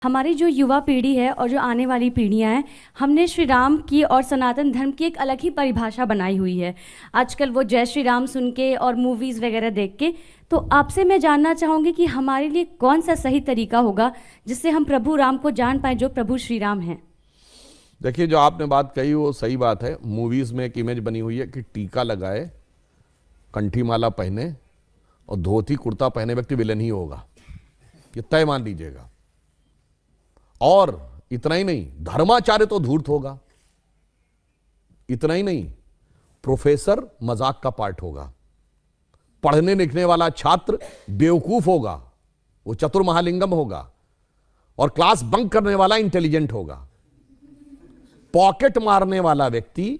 हमारी जो युवा पीढ़ी है और जो आने वाली पीढ़ियां हैं, हमने श्री राम की और सनातन धर्म की एक अलग ही परिभाषा बनाई हुई है। आजकल वो जय श्री राम सुन के और मूवीज़ वगैरह देख के। तो आपसे मैं जानना चाहूँगी कि हमारे लिए कौन सा सही तरीका होगा जिससे हम प्रभु राम को जान पाएँ जो प्रभु श्री राम हैं। देखिए, जो आपने बात कही वो सही बात है। मूवीज़ में एक इमेज बनी हुई है कि टीका लगाए, कंठी माला पहने और धोती कुर्ता पहने व्यक्ति विलेन ही होगा, ये तय मान लीजिएगा। और इतना ही नहीं, धर्माचार्य तो धूर्त होगा। इतना ही नहीं, प्रोफेसर मजाक का पार्ट होगा। पढ़ने लिखने वाला छात्र बेवकूफ होगा, वो चतुर महालिंगम होगा। और क्लास बंक करने वाला इंटेलिजेंट होगा। पॉकेट मारने वाला व्यक्ति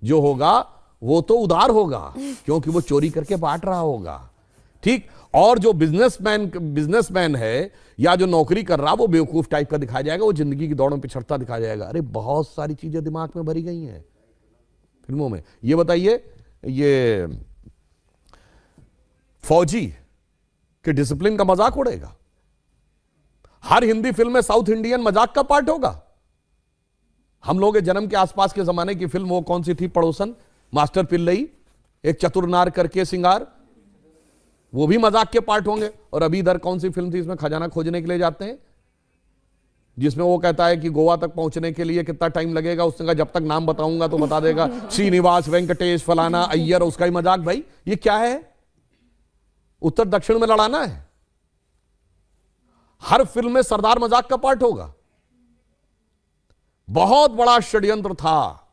जो होगा वो तो उदार होगा, क्योंकि वो चोरी करके बांट रहा होगा। ठीक। और जो बिजनेसमैन है या जो नौकरी कर रहा वो बेवकूफ टाइप का दिखाया जाएगा, वो जिंदगी की दौड़ में पिछड़ता दिखाया जाएगा। अरे बहुत सारी चीजें दिमाग में भरी गई हैं फिल्मों में। ये बताइए, ये फौजी के डिसिप्लिन का मजाक उड़ेगा। हर हिंदी फिल्म में साउथ इंडियन मजाक का पार्ट होगा। हम लोग के जन्म के आसपास के जमाने की फिल्म वो कौन सी थी, पड़ोसन, मास्टर पिल्लई, एक चतुरनार करके सिंगार, वो भी मजाक के पार्ट होंगे। और अभी इधर कौन सी फिल्म थी, इसमें खजाना खोजने के लिए जाते हैं, जिसमें वो कहता है कि गोवा तक पहुंचने के लिए कितना टाइम लगेगा। उसने कहा जब तक नाम बताऊंगा तो बता देगा, श्रीनिवास, वेंकटेश, फलाना, अय्यर, उसका ही मजाक। भाई ये क्या है, उत्तर दक्षिण में लड़ाना है। हर फिल्म में सरदार मजाक का पार्ट होगा। बहुत बड़ा षड्यंत्र था,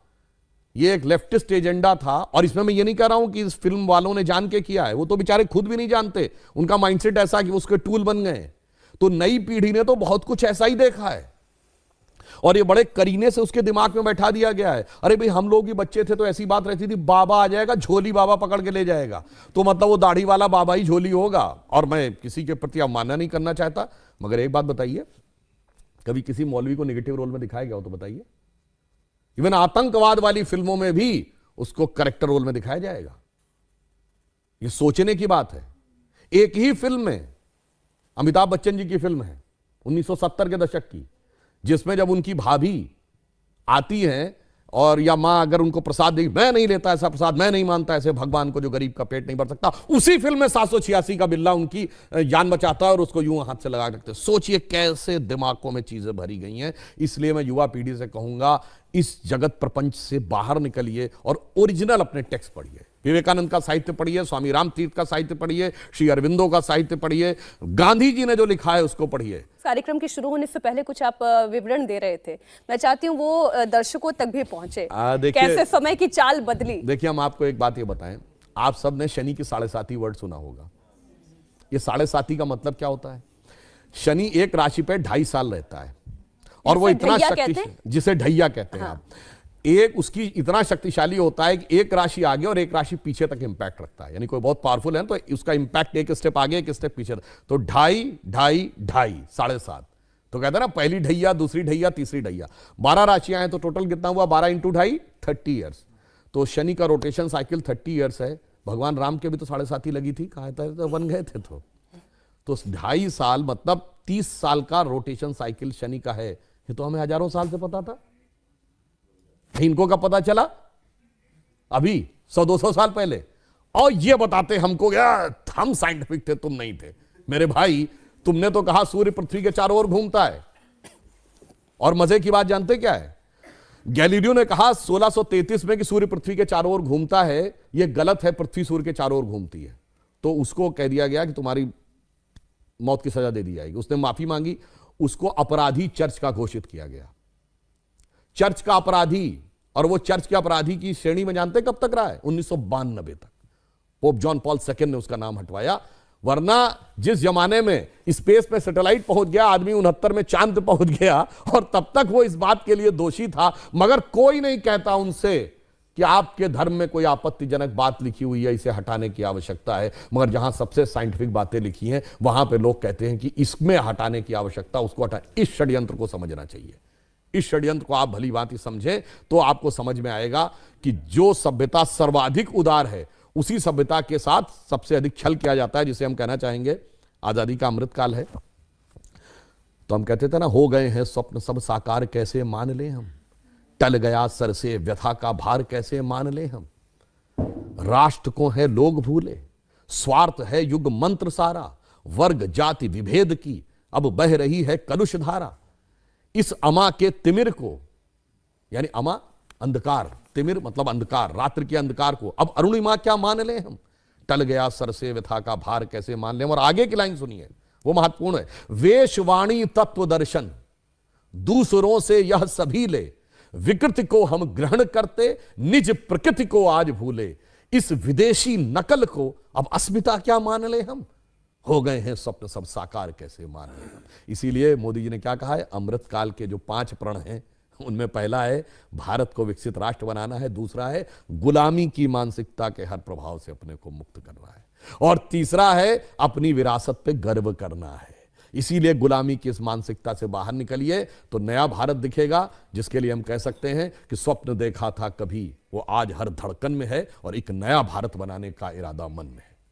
ये एक लेफ्टिस्ट एजेंडा था। और इसमें मैं ये नहीं कह रहा हूं कि इस फिल्म वालों ने जान के किया है, वो तो बेचारे खुद भी नहीं जानते। उनका माइंडसेट ऐसा कि उसके टूल बन गए। तो नई पीढ़ी ने तो बहुत कुछ ऐसा ही देखा है और ये बड़े करीने से उसके दिमाग में बैठा दिया गया है। अरे भाई, हम लोग ही बच्चे थे तो ऐसी बात रहती थी, बाबा आ जाएगा, झोली बाबा पकड़ के ले जाएगा, तो मतलब वो दाढ़ी वाला बाबा ही झोली होगा। और मैं किसी के प्रति अवमानना नहीं करना चाहता, मगर एक बात बताइए, कभी किसी मौलवी को नेगेटिव रोल में दिखाया गया हो तो बताइए। इवन आतंकवाद वाली फिल्मों में भी उसको करेक्टर रोल में दिखाया जाएगा। यह सोचने की बात है। एक ही फिल्म में, अमिताभ बच्चन जी की फिल्म है 1970 के दशक की, जिसमें जब उनकी भाभी आती हैं और या मां अगर उनको प्रसाद देगी, मैं नहीं लेता ऐसा प्रसाद, मैं नहीं मानता ऐसे भगवान को जो गरीब का पेट नहीं भर सकता, उसी फिल्म में 786 का बिल्ला उनकी जान बचाता है और उसको यूं हाथ से लगा रखते। सोचिए कैसे दिमागों में चीजें भरी गई हैं। इसलिए मैं युवा पीढ़ी से कहूंगा, इस जगत प्रपंच से बाहर निकलिए और ओरिजिनल अपने टेक्स्ट पढ़िए। विवेकानंद का साहित्य पढ़िए, स्वामी रामतीर्थ का साहित्य पढ़िए, श्री अरविंदो का साहित्य पढ़िए, गांधी जी ने जो लिखा है उसको पढ़िए। कार्यक्रम के शुरू होने से पहले कुछ आप विवरण दे रहे थे, मैं चाहती हूँ वो दर्शकों तक भी पहुंचे। कैसे समय की चाल बदली। देखिए, हम आपको एक बात ये बताएं, आप सब ने शनि की 7.5 वर्ड सुना होगा। ये 7.5 का मतलब क्या होता है? शनि एक राशि पे 2.5 साल रहता है और वो इतना शक्तिशाली, जिसे ढैया कहते हैं आप, एक उसकी इतना शक्तिशाली होता है कि एक राशि आगे और एक राशि पीछे तक इंपैक्ट रखता है। यानी कोई बहुत पावरफुल है तो उसका इंपैक्ट एक स्टेप आगे एक स्टेप पीछे। तो 2.5, 2.5, 2.5, 7.5। तो कहते हैं ना, पहली ढैया, दूसरी ढैया, तीसरी ढैया। 12 राशियां हैं तो टोटल कितना हुआ? 12 × 2.5, 30 ईयर्स। तो शनि का रोटेशन साइकिल 30 ईयर्स है। भगवान राम के भी तो 7.5 ही लगी थी, कहा था तो बन गए थे। तो 2.5 साल मतलब 30 साल का रोटेशन साइकिल शनि का है। ये तो हमें हजारों साल से पता था। इनको कब पता चला? अभी 100-200 साल पहले। और ये बताते हमको, यार हम साइंटिफिक थे, तुम नहीं थे। मेरे भाई, तुमने तो कहा सूर्य पृथ्वी के चारों ओर घूमता है। और मजे की बात जानते क्या है? गैलीलियो ने कहा 1633 में कि सूर्य पृथ्वी के चारों ओर घूमता है। यह गलत है, पृथ्वी सूर्य के चारों ओर घूमती है। तो उसको कह दिया गया कि तुम्हारी मौत की सजा दे दी जाएगी। उसने माफी मांगी, उसको अपराधी चर्च का घोषित किया गया। चर्च का अपराधी। और वो चर्च के अपराधी की श्रेणी में जानते कब तक रहा है? 1992 तक। पोप जॉन पॉल II ने उसका नाम हटवाया। वरना जिस जमाने में स्पेस में सैटेलाइट पहुंच गया, आदमी 69 में चांद पे पहुंच गया, और तब तक वो इस बात के लिए दोषी था। मगर कोई नहीं कहता उनसे कि आपके धर्म में कोई आपत्तिजनक बात लिखी हुई है, इसे हटाने की आवश्यकता है। मगर जहां सबसे साइंटिफिक बातें लिखी हैं, वहां पे लोग कहते हैं कि इसमें हटाने की आवश्यकता, उसको हटा। इस षड्यंत्र को समझना चाहिए। इस षड्यंत्र को आप भली भांति समझें तो आपको समझ में आएगा कि जो सभ्यता सर्वाधिक उदार है, उसी सभ्यता के साथ सबसे अधिक छल किया जाता है, जिसे हम कहना चाहेंगे आजादी का अमृतकाल है। तो हम कहते थे ना, हो गए हैं स्वप्न सब साकार कैसे मान ले हम, टल गया सर से व्यथा का भार कैसे मान ले हम, राष्ट्र को है लोग भूले, स्वार्थ है युग मंत्र सारा, वर्ग जाति विभेद की अब बह रही है कलुष धारा, इस अमा के तिमिर को, यानी अमा अंधकार, तिमिर मतलब अंधकार, रात्रि के अंधकार को अब अरुणिमा क्या मान ले हम, टल गया सर से व्यथा का भार कैसे मान ले हम। और आगे की लाइन सुनिए, वो महत्वपूर्ण है, वेशवाणी तत्व दर्शन दूसरों से यह सभी ले, विकृति को हम ग्रहण करते निज प्रकृति को आज भूले, इस विदेशी नकल को अब अस्मिता क्या मान ले हम, हो गए हैं स्वप्न सब साकार कैसे मान ले हम। इसीलिए मोदी जी ने क्या कहा है, अमृत काल के जो 5 प्रण हैं उनमें पहला है भारत को विकसित राष्ट्र बनाना है, दूसरा है गुलामी की मानसिकता के हर प्रभाव से अपने को मुक्त करना है, और तीसरा है अपनी विरासत पे गर्व करना है। इसीलिए गुलामी की इस मानसिकता से बाहर निकलिए तो नया भारत दिखेगा, जिसके लिए हम कह सकते हैं कि स्वप्न देखा था कभी वो आज हर धड़कन में है और एक नया भारत बनाने का इरादा मन में है।